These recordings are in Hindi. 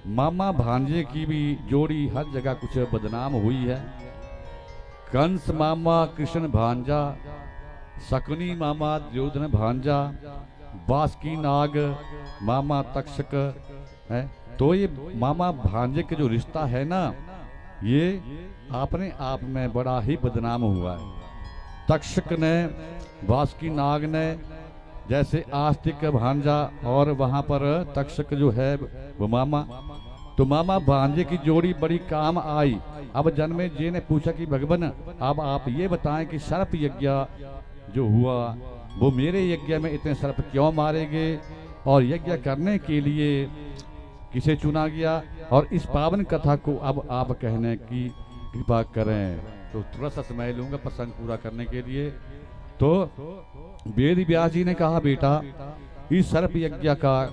मामा भांजे की भी जोड़ी हर जगह कुछ बदनाम हुई है। कंस मामा कृष्ण भांजा, शकुनी मामा दुर्योधन भांजा, बासुकी नाग मामा तक्षक है। तो ये मामा भांजे के जो रिश्ता है ना, ये अपने आप में बड़ा ही बदनाम हुआ है। तक्षक ने, बासुकी नाग ने, जैसे आस्तिक भांजा और वहां पर तक्षक जो है वो मामा, तो मामा भांजे की जोड़ी बड़ी काम आई। अब जन्मे जी ने पूछा कि भगवान अब आप ये बताएं कि सर्प यज्ञ जो हुआ वो मेरे यज्ञ में इतने सर्प क्यों मारे गए, और यज्ञ करने के लिए किसे चुना गया, और इस पावन कथा को अब आप कहने की कृपा करें। तो थोड़ा सा समय लूंगा प्रसंग पूरा करने के लिए। तो वेद व्यास जी ने कहा, बेटा इस सर्प यज्ञ का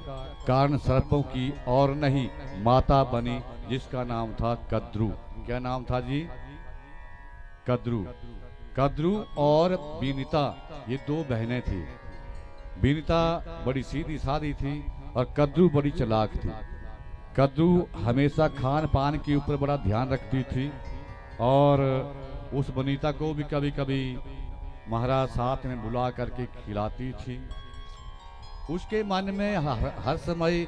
कारण सर्पों की और नहीं माता बनी, जिसका नाम था कद्रु। क्या नाम था जी? कद्रु। कद्रु और बीनिता ये दो बहनें थी। बीनिता बड़ी सीधी सादी थी और कद्रु बड़ी चालाक थी। कद्रु हमेशा खान पान के ऊपर बड़ा ध्यान रखती थी और उस बनीता को भी कभी कभी महाराज साथ में बुला करके खिलाती थी। उसके मन में हर समय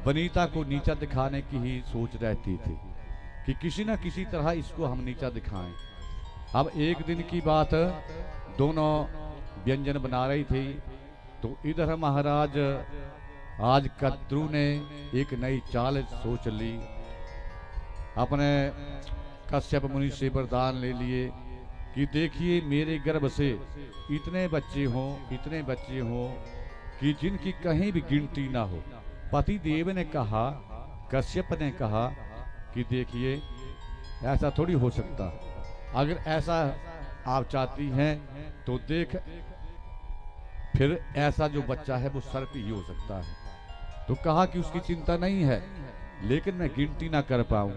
बनीता को नीचा दिखाने की ही सोच रहती थी कि किसी न किसी तरह इसको हम नीचा दिखाएं। अब एक दिन की बात, दोनों व्यंजन बना रही थी, तो इधर महाराज आज कद्रु ने एक नई चाल सोच ली। अपने कश्यप मुनि से वरदान ले लिए कि देखिए मेरे गर्भ से इतने बच्चे हों कि जिनकी कहीं भी गिनती ना हो। पति देव ने कहा, कश्यप ने कहा कि देखिए ऐसा थोड़ी हो सकता, अगर ऐसा आप चाहती हैं तो देख फिर ऐसा जो बच्चा है वो सर्प ही हो सकता है। तो कहा कि उसकी चिंता नहीं है, लेकिन मैं गिनती ना कर पाऊं।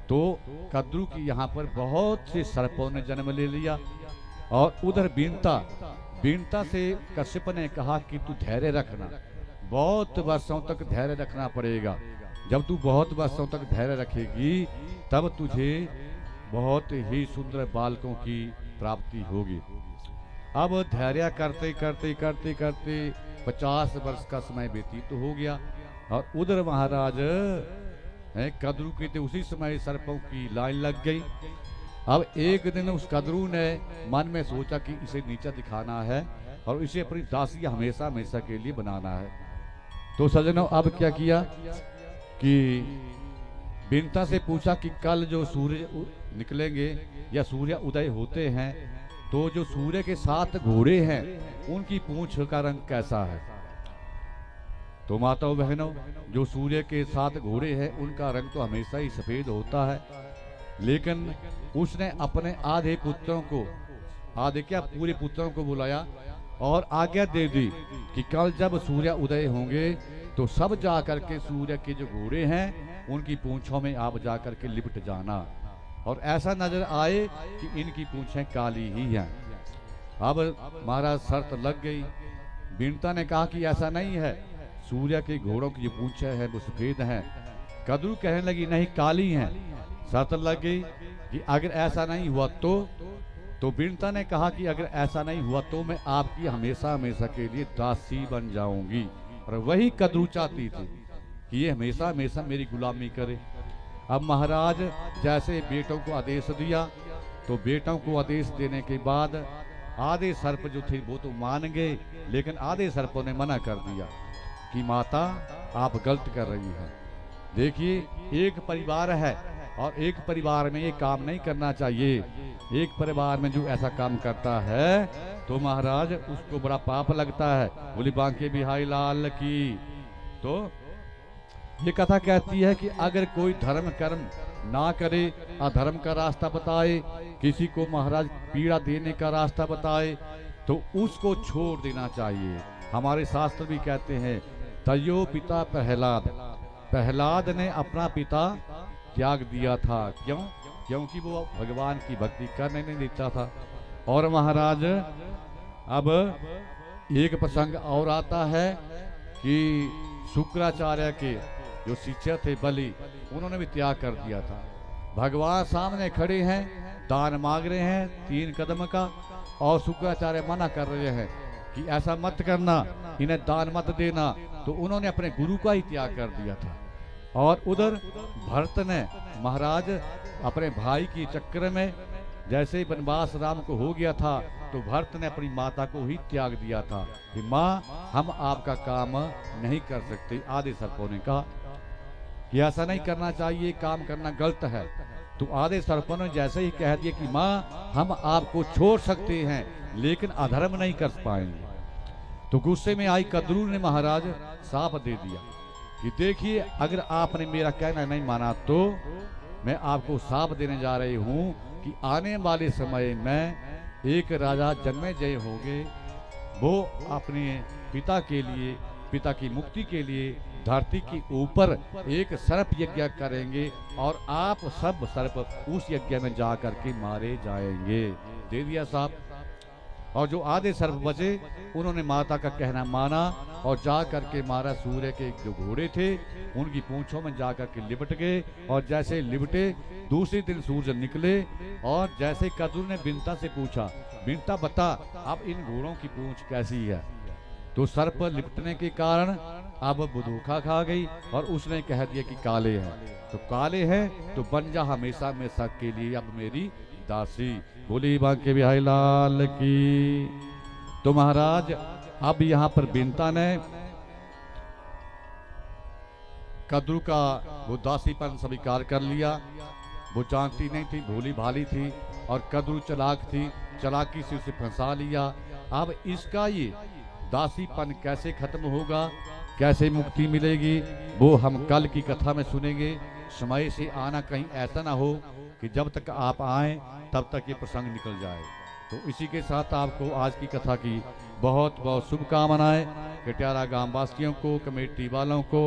तो कद्रु की यहाँ पर बहुत से सर्पों ने जन्म ले लिया। और उधर बीनता से कश्यप ने कहा कि तू धैर्य रखना, बहुत वर्षों तक धैर्य रखना पड़ेगा। जब तू बहुत वर्षों तक धैर्य रखेगी तब तुझे बहुत ही सुंदर बालकों की प्राप्ति होगी। अब धैर्य करते करते करते करते 50 वर्ष का समय व्यतीत हो गया और उधर महाराज कद्रु के थे उसी समय सर्पों की लाइन लग गई। अब एक दिन उस कद्रु ने मन में सोचा कि इसे नीचा दिखाना है और इसे अपनी दासी हमेशा हमेशा के लिए बनाना है। तो सज्जनों अब क्या किया कि बिनता से पूछा कि कल जो सूर्य निकलेंगे या सूर्य उदय होते हैं तो जो सूर्य के 7 घोड़े हैं उनकी पूंछ का रंग कैसा है। तो माताओं बहनों, जो सूर्य के 7 घोड़े हैं उनका रंग तो हमेशा ही सफेद होता है, लेकिन उसने अपने आधे पुत्रों को, आधे क्या पूरे पुत्रों को बुलाया और आज्ञा दे दी कि कल जब सूर्य उदय होंगे तो सब जाकर के सूर्य के जो घोड़े हैं उनकी पूंछों में आप जाकर के लिपट जाना और ऐसा नजर आए कि इनकी पूंछें काली ही हैं। अब महाराज शर्त लग गई। बीनता ने कहा कि ऐसा नहीं है, सूर्य के घोड़ों की जो पूंछें हैं वो सफेद हैं। कद्रु कहने लगी नहीं, काली हैं। शर्त लग गई कि अगर ऐसा नहीं हुआ तो बीनता ने कहा कि अगर ऐसा नहीं हुआ तो मैं आपकी हमेशा हमेशा के लिए दासी बन जाऊंगी। और वही कद्रु चाहती थी कि ये हमेशा हमेशा मेरी गुलामी करे। अब महाराज जैसे बेटों को आदेश दिया तो बेटों को आदेश देने के बाद आधे सर्प जो थे वो तो मान गए, लेकिन आधे सर्पों ने मना कर दिया कि माता आप गलत कर रही हैं। देखिए एक परिवार है और एक परिवार में ये काम नहीं करना चाहिए। एक परिवार में जो ऐसा काम करता है तो महाराज उसको बड़ा पाप लगता है। बोली बांके बिहारी लाल की। तो ये कथा कहती है कि अगर कोई धर्म कर्म ना करे, अधर्म का रास्ता बताए, किसी को महाराज पीड़ा देने का रास्ता बताए तो उसको छोड़ देना चाहिए। हमारे शास्त्र भी कहते हैं तयो पिता प्रहलाद, प्रहलाद ने अपना पिता त्याग दिया था। क्यों? क्योंकि वो भगवान की भक्ति करने नहीं देता था। और महाराज अब एक प्रसंग और आता है कि शुक्राचार्य के जो शिक्षक थे बलि, उन्होंने भी त्याग कर दिया था। भगवान सामने खड़े हैं, दान मांग रहे हैं 3 कदम का, और शुक्राचार्य मना कर रहे हैं कि ऐसा मत करना, इन्हें दान मत देना। तो उन्होंने अपने गुरु का ही त्याग कर दिया था। और उधर भरत ने महाराज अपने भाई की चक्कर में, जैसे ही वनवास राम को हो गया था, तो भरत ने अपनी माता को ही त्याग दिया था कि माँ हम आपका काम नहीं कर सकते। आदि सर्पों ने कहा कि ऐसा नहीं करना चाहिए, काम करना गलत है। तो आधे सर्पों ने जैसे ही कह दिया कि माँ हम आपको छोड़ सकते हैं लेकिन अधर्म नहीं कर पाएंगे, तो गुस्से में आई कद्रू ने महाराज साफ दे दिया कि देखिए अगर आपने मेरा कहना नहीं माना तो मैं आपको साफ देने जा रही हूँ कि आने वाले समय में एक राजा जन्मेजय होंगे, वो अपने पिता के लिए, पिता की मुक्ति के लिए धरती के ऊपर एक सर्प यज्ञ करेंगे और आप सब सर्प उस यज्ञ में जा करके मारे जाएंगे। दे दिया साहब। और जो आधे सर्प बचे उन्होंने माता का कहना माना और जा करके मारा। सूर्य के जो घोड़े थे उनकी पूंछों में जा करके लिपट गए, और जैसे लिपटे दूसरे दिन सूरज निकले। और जैसे कद्रू ने बिनता से पूछा, बिनता बता अब इन घोड़ों की पूंछ कैसी है? तो सर्प लिपटने के कारण अब वो धोखा खा गई और उसने कह दिया कि काले हैं। तो काले हैं तो बन जा हमेशा में सक के लिए अब मेरी दासी। बोली बांके बिहारी लाल की। तो महाराज अब यहाँ पर बिनता ने कद्रू का वो दासीपन स्वीकार कर लिया। वो जानती नहीं थी, भोली भाली थी, और कद्रू चालाक थी, चालाकी से उसे फंसा लिया। अब इसका ये दासीपन कैसे खत्म होगा, कैसे मुक्ति मिलेगी, वो हम कल की कथा में सुनेंगे। समय से आना कहीं ऐसा ना हो कि जब तक आप आए तब तक ये प्रसंग निकल जाए। तो इसी के साथ आपको आज की कथा की बहुत बहुत शुभकामनाएं। कटियारा गांव वासियों को, कमेटी वालों को,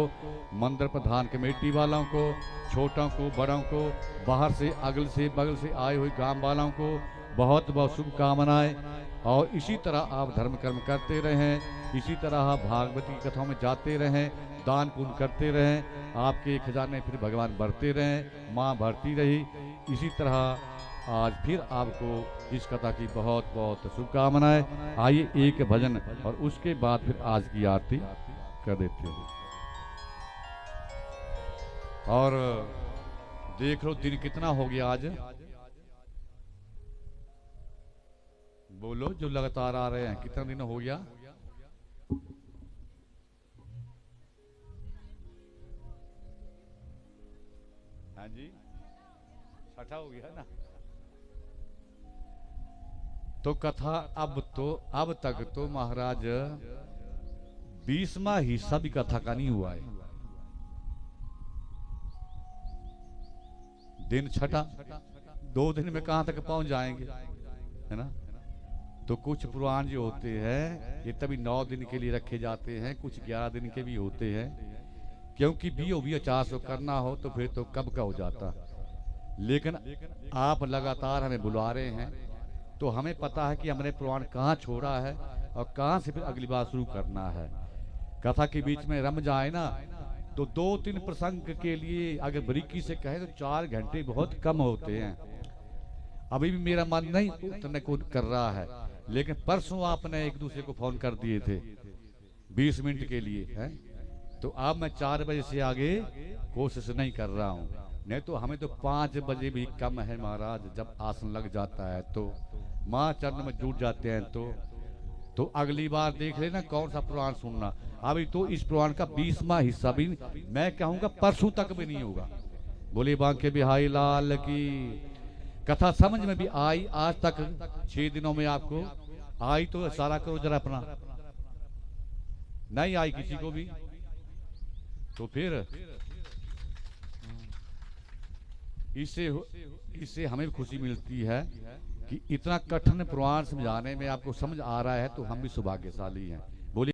मंदिर प्रधान कमेटी वालों को, छोटों को, बड़ों को, बाहर से अगल से बगल से आए हुए गांव वालों को बहुत बहुत शुभकामनाएं। और इसी तरह आप धर्म कर्म करते रहें, इसी तरह भागवती की कथाओं में जाते रहें, दान पुण्य करते रहें, आपके खजाने फिर भगवान भरते रहें, माँ भरती रही। इसी तरह आज फिर आपको इस कथा की बहुत बहुत शुभकामनाएं। आइए एक भजन और उसके बाद फिर आज की आरती कर देते हैं। और देख लो दिन कितना हो गया आज। बोलो जो लगातार आ रहे हैं, कितना दिन हो गया? हाँ जी, 6ठा हो गया ना। तो कथा अब तक तो महाराज 20वां हिस्सा भी कथा का नहीं हुआ है। दिन 6ठा, 2 दिन में कहां तक पहुंच जाएंगे, है ना। तो कुछ पुराण जो होते हैं ये तभी 9 दिन के लिए रखे जाते हैं, कुछ 11 दिन के भी होते हैं, क्योंकि बीओ 400 करना हो तो फिर तो कब का हो जाता। लेकिन आप लगातार हमें बुला रहे हैं तो हमें पता है कि हमने पुराण कहाँ छोड़ा है और कहाँ से फिर अगली बार शुरू करना है। कथा के बीच में रम जाए ना तो 2-3 प्रसंग के लिए अगर बरीकी से कहे तो 4 घंटे बहुत कम होते हैं। अभी भी मेरा मन नहीं उतने को कर रहा है, लेकिन परसों आपने एक दूसरे को फोन कर दिए थे 20 मिनट के लिए, है तो अब मैं 4 बजे से आगे कोशिश नहीं कर रहा हूँ। नहीं तो हमें तो 5 बजे भी कम है महाराज, जब आसन लग जाता है तो माँ चरण में जुट जाते हैं। तो अगली बार देख लेना कौन सा पुराण सुनना। अभी तो इस पुराण का 20वां हिस्सा भी मैं कहूँगा परसों तक भी नहीं होगा। बोले बांके बिहारी लाल की। कथा समझ में भी आई आज तक 6 दिनों में आपको आई तो सारा करो जरा अपना, नहीं आई किसी को भी तो फिर इससे हमें भी खुशी मिलती है कि इतना कठिन पुराण समझाने में आपको समझ आ रहा है, तो हम भी सौभाग्यशाली हैं। बोलिए।